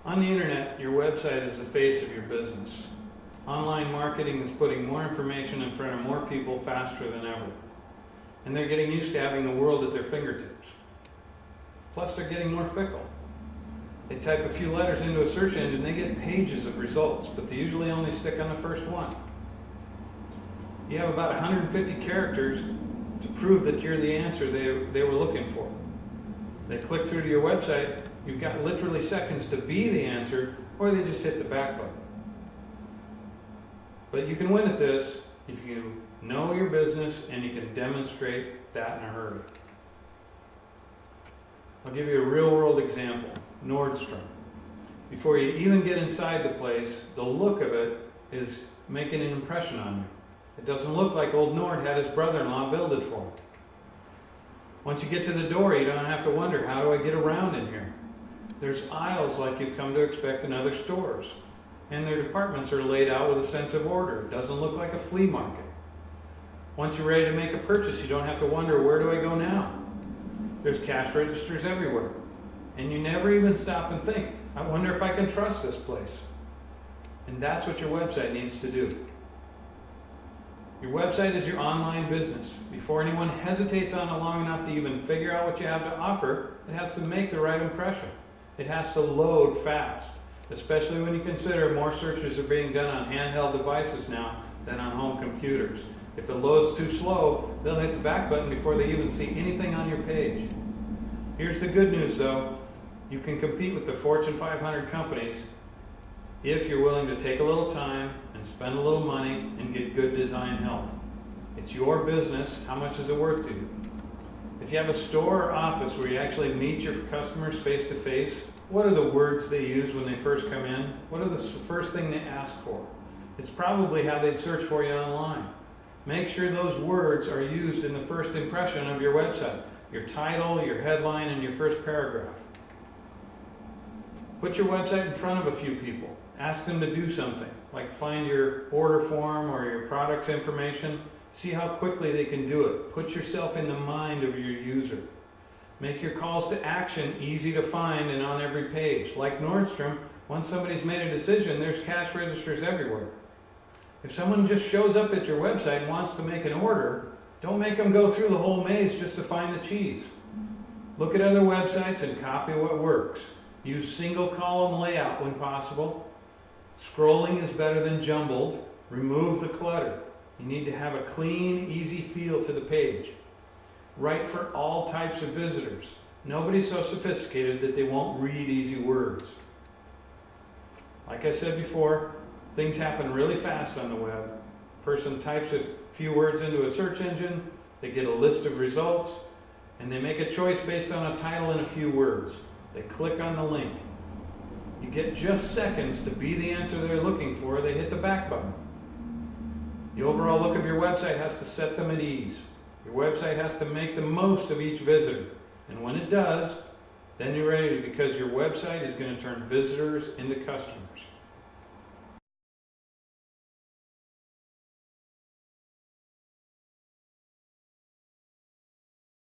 On the internet, your website is the face of your business. Online marketing is putting more information in front of more people faster than ever. And they're getting used to having the world at their fingertips. Plus, they're getting more fickle. They type a few letters into a search engine, they get pages of results, but they usually only stick on the first one. You have about 150 characters to prove that you're the answer they were looking for. They click through to your website, you've got literally seconds to be the answer, or they just hit the back button. But you can win at this if you know your business and you can demonstrate that in a hurry. I'll give you a real-world example. Nordstrom. Before you even get inside the place, the look of it is making an impression on you. It doesn't look like old Nord had his brother-in-law build it for him. Once you get to the door, you don't have to wonder, how do I get around in here? There's aisles like you've come to expect in other stores. And their departments are laid out with a sense of order. It doesn't look like a flea market. Once you're ready to make a purchase, you don't have to wonder, where do I go now? There's cash registers everywhere. And you never even stop and think, I wonder if I can trust this place. And that's what your website needs to do. Your website is your online business. Before anyone hesitates on it long enough to even figure out what you have to offer, it has to make the right impression. It has to load fast, especially when you consider more searches are being done on handheld devices now than on home computers. If it loads too slow, they'll hit the back button before they even see anything on your page. Here's the good news though. You can compete with the Fortune 500 companies if you're willing to take a little time and spend a little money and get good design help. It's your business. How much is it worth to you? If you have a store or office where you actually meet your customers face to face, what are the words they use when they first come in? What are the first thing they ask for? It's probably how they'd search for you online. Make sure those words are used in the first impression of your website. Your title, your headline, and your first paragraph. Put your website in front of a few people. Ask them to do something, like find your order form or your product's information. See how quickly they can do it. Put yourself in the mind of your user. Make your calls to action easy to find and on every page. Like Nordstrom, once somebody's made a decision, there's cash registers everywhere. If someone just shows up at your website and wants to make an order, don't make them go through the whole maze just to find the cheese. Look at other websites and copy what works. Use single column layout when possible. Scrolling is better than jumbled. Remove the clutter. You need to have a clean, easy feel to the page. Write for all types of visitors. Nobody's so sophisticated that they won't read easy words. Like I said before, things happen really fast on the web. A person types a few words into a search engine, they get a list of results, and they make a choice based on a title and a few words. They click on the link. You get just seconds to be the answer they're looking for. They hit the back button. The overall look of your website has to set them at ease. Your website has to make the most of each visitor. And when it does, then you're ready because your website is going to turn visitors into customers.